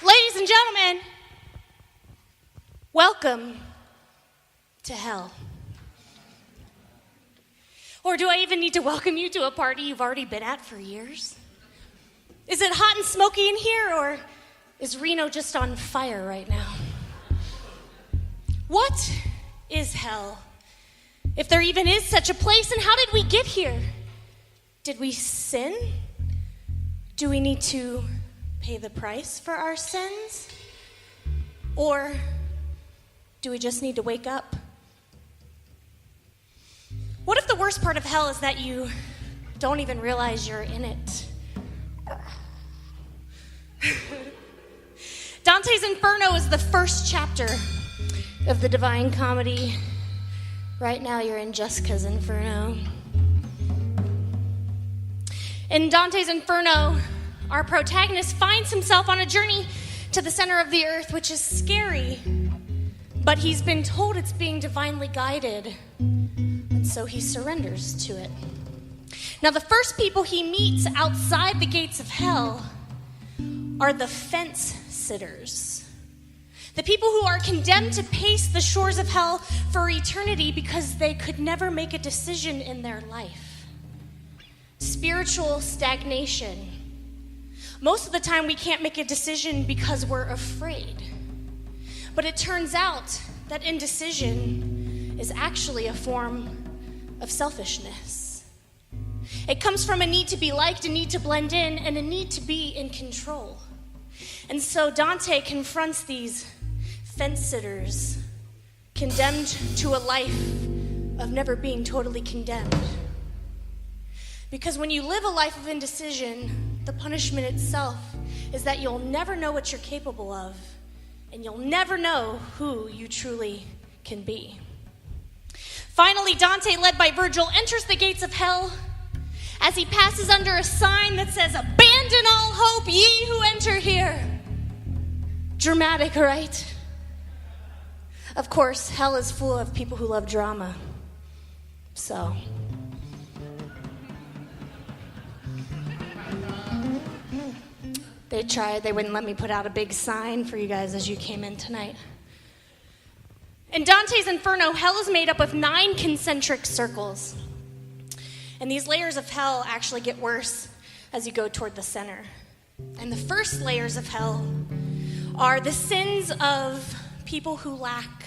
Ladies and gentlemen, welcome to hell. Or do I even need to welcome you to a party you've already been at for years? Is it hot and smoky in here, or is Reno just on fire right now? What is hell? If there even is such a place, and how did we get here? Did we sin? Do we need to pay the price for our sins? Or do we just need to wake up? What if the worst part of hell is that you don't even realize you're in it? Dante's Inferno is the first chapter of the Divine Comedy. Right now you're in Jessica's Inferno. In Dante's Inferno, our protagonist finds himself on a journey to the center of the earth, which is scary, but he's been told it's being divinely guided, and so he surrenders to it. Now, the first people he meets outside the gates of hell are the fence sitters, the people who are condemned to pace the shores of hell for eternity because they could never make a decision in their life. Spiritual stagnation. Most of the time we can't make a decision because we're afraid. But it turns out that indecision is actually a form of selfishness. It comes from a need to be liked, a need to blend in, and a need to be in control. And so Dante confronts these fence sitters, condemned to a life of never being totally condemned. Because when you live a life of indecision, the punishment itself is that you'll never know what you're capable of, and you'll never know who you truly can be. Finally, Dante, led by Virgil, enters the gates of hell as he passes under a sign that says, "Abandon all hope, ye who enter here." Dramatic, right? Of course, hell is full of people who love drama. So... they tried. They wouldn't let me put out a big sign for you guys as you came in tonight. In Dante's Inferno, hell is made up of 9 concentric circles. And these layers of hell actually get worse as you go toward the center. And the first layers of hell are the sins of people who lack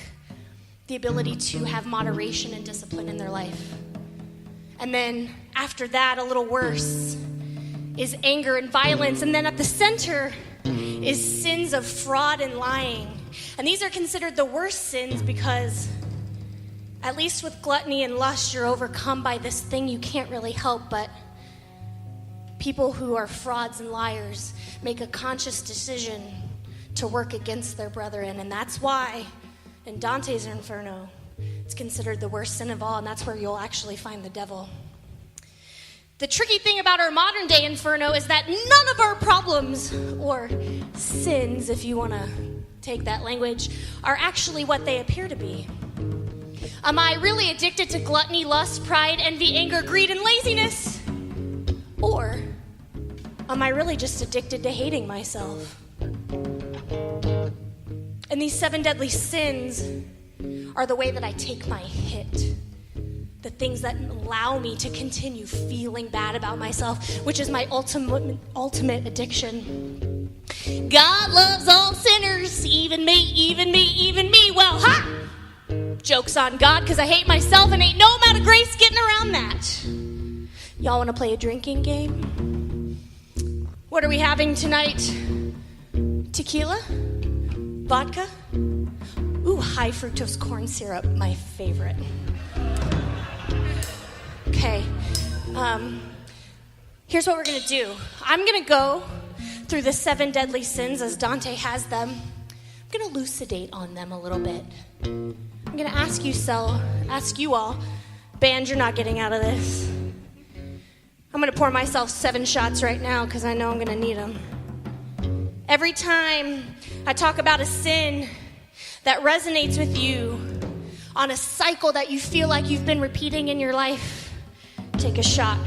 the ability to have moderation and discipline in their life. And then after that, a little worse, is anger and violence. And then at the center is sins of fraud and lying. And these are considered the worst sins because, at least with gluttony and lust, you're overcome by this thing you can't really help. But people who are frauds and liars make a conscious decision to work against their brethren. And that's why in Dante's Inferno, it's considered the worst sin of all. And that's where you'll actually find the devil. The tricky thing about our modern day Inferno is that none of our problems, or sins, if you want to take that language, are actually what they appear to be. Am I really addicted to gluttony, lust, pride, envy, anger, greed, and laziness? Or am I really just addicted to hating myself? And these 7 deadly sins are the way that I take my hit. The things that allow me to continue feeling bad about myself, which is my ultimate addiction. God loves all sinners, even me, even me, even me. Well, ha! Joke's on God, because I hate myself, and ain't no amount of grace getting around that. Y'all want to play a drinking game? What are we having tonight? Tequila? Vodka? Ooh, high fructose corn syrup, my favorite. Okay, here's what we're going to do. I'm going to go through the 7 deadly sins as Dante has them. I'm going to elucidate on them a little bit. I'm going to ask you all, band, you're not getting out of this. I'm going to pour myself 7 shots right now because I know I'm going to need them. Every time I talk about a sin that resonates with you on a cycle that you feel like you've been repeating in your life, take a shot.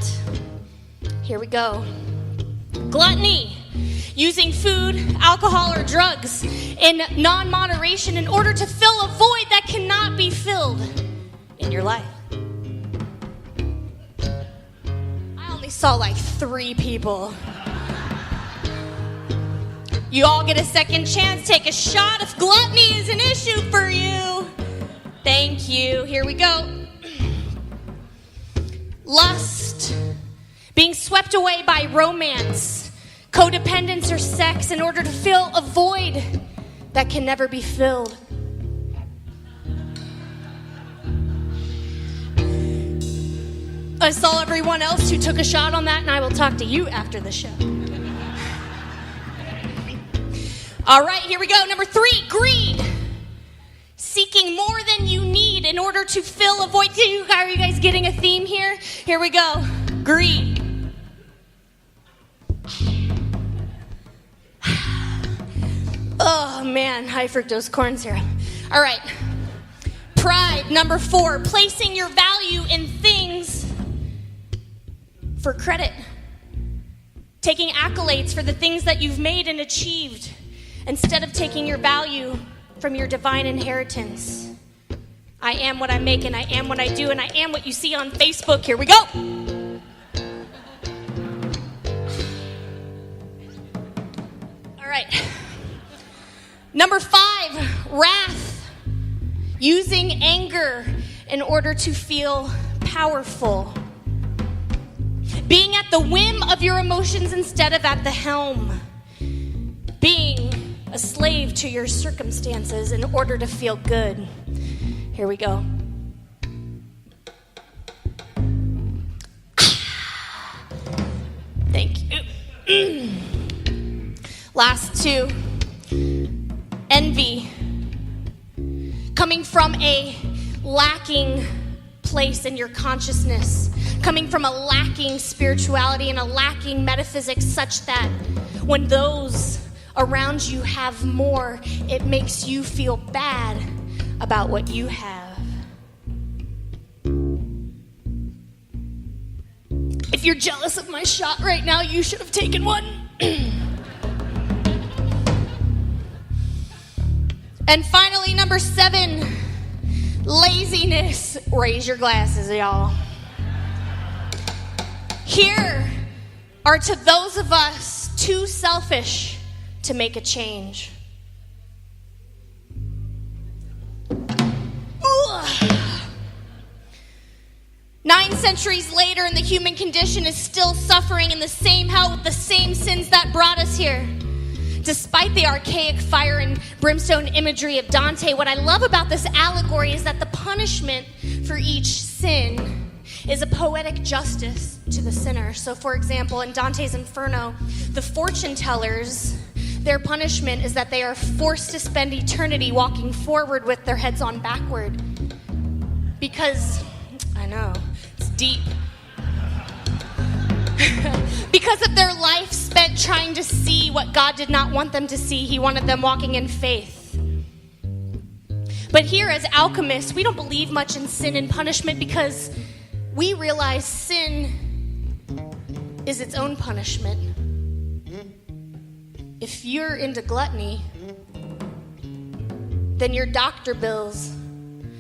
Here we go. Gluttony. using food, alcohol, or drugs in non-moderation in order to fill a void that cannot be filled in your life. I only saw like 3 people. You all get a second chance. Take a shot if gluttony is an issue for you. Thank you. Here we go. Lust. Being swept away by romance, codependence, or sex in order to fill a void that can never be filled. I saw everyone else who took a shot on that, and I will talk to you after the show. All right, here we go. Number 3, greed. Seeking more than you need in order to fill a void. Are you guys getting a theme here? Here we go. Greed. Oh, man. High fructose corn syrup. All right. Pride. Number 4, placing your value in things for credit. Taking accolades for the things that you've made and achieved, instead of taking your value from your divine inheritance. I am what I make, and I am what I do, and I am what you see on Facebook. Here we go. All right. Number 5, wrath. Using anger in order to feel powerful. Being at the whim of your emotions instead of at the helm. Being a slave to your circumstances in order to feel good. Here we go. Thank you. Last 2. Envy. Coming from a lacking place in your consciousness. Coming from a lacking spirituality and a lacking metaphysics, such that when those around you have more, it makes you feel bad about what you have. If you're jealous of my shot right now, you should have taken one. And finally, number 7, laziness. Raise your glasses, y'all. Here are to those of us too selfish to make a change. Ugh. 9 centuries later, and the human condition is still suffering in the same hell with the same sins that brought us here. Despite the archaic fire and brimstone imagery of Dante, what I love about this allegory is that the punishment for each sin is a poetic justice to the sinner. So, for example, in Dante's Inferno, the fortune tellers, their punishment is that they are forced to spend eternity walking forward with their heads on backward. Because, I know, it's deep. Because of their life spent trying to see what God did not want them to see, he wanted them walking in faith. But here as alchemists, we don't believe much in sin and punishment because we realize sin is its own punishment. If you're into gluttony, then your doctor bills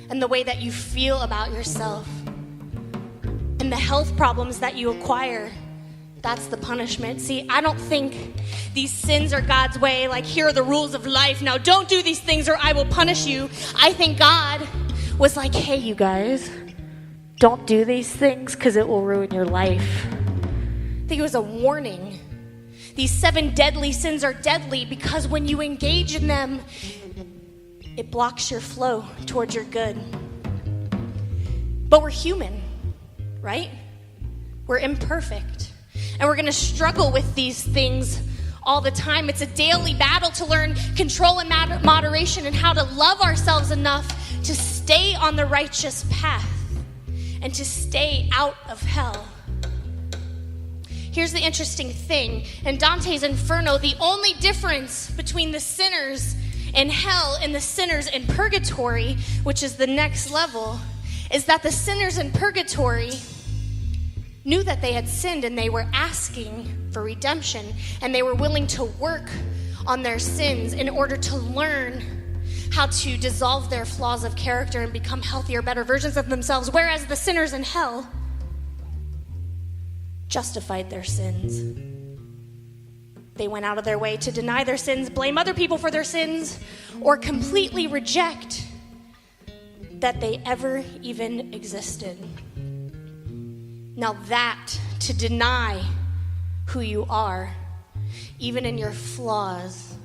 and the way that you feel about yourself and the health problems that you acquire, that's the punishment. See, I don't think these sins are God's way, like, here are the rules of life. Now don't do these things or I will punish you. I think God was like, hey, you guys, don't do these things because it will ruin your life. I think it was a warning. These 7 deadly sins are deadly because when you engage in them, it blocks your flow towards your good. But we're human, right? We're imperfect. And we're going to struggle with these things all the time. It's a daily battle to learn control and moderation and how to love ourselves enough to stay on the righteous path and to stay out of hell. Here's the interesting thing. In Dante's Inferno, the only difference between the sinners in hell and the sinners in purgatory, which is the next level, is that the sinners in purgatory knew that they had sinned and they were asking for redemption, and they were willing to work on their sins in order to learn how to dissolve their flaws of character and become healthier, better versions of themselves, whereas the sinners in hell justified their sins. They went out of their way to deny their sins, blame other people for their sins, or completely reject that they ever even existed. Now that, to deny who you are, even in your flaws,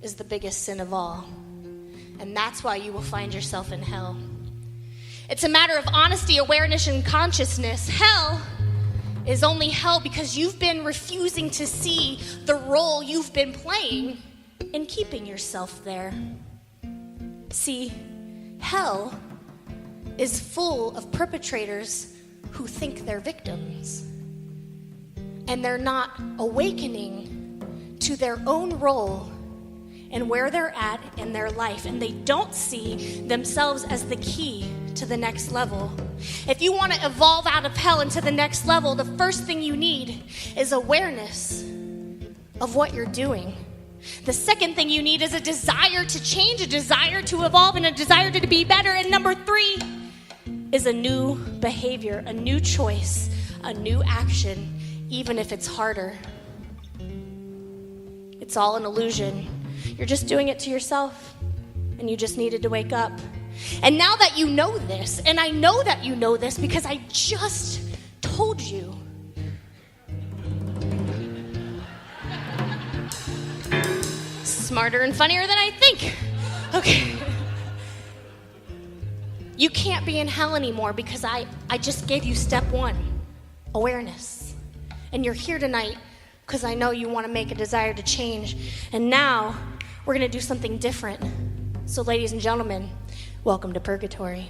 is the biggest sin of all. And that's why you will find yourself in hell. It's a matter of honesty, awareness, and consciousness. Hell is only hell because you've been refusing to see the role you've been playing in keeping yourself there. See, hell is full of perpetrators who think they're victims, and they're not awakening to their own role and where they're at in their life, and they don't see themselves as the key to the next level. If you want to evolve out of hell into the next level, the first thing you need is awareness of what you're doing. The second thing you need is a desire to change, a desire to evolve, and a desire to be better. And number 3 is a new behavior, a new choice, a new action, even if it's harder. It's all an illusion. You're just doing it to yourself, and you just needed to wake up. And now that you know this, and I know that you know this because I just told you, smarter and funnier than I think. Okay. You can't be in hell anymore because I just gave you step 1, awareness. And you're here tonight because I know you want to make a desire to change. And now we're going to do something different. So ladies and gentlemen, welcome to Purgatory.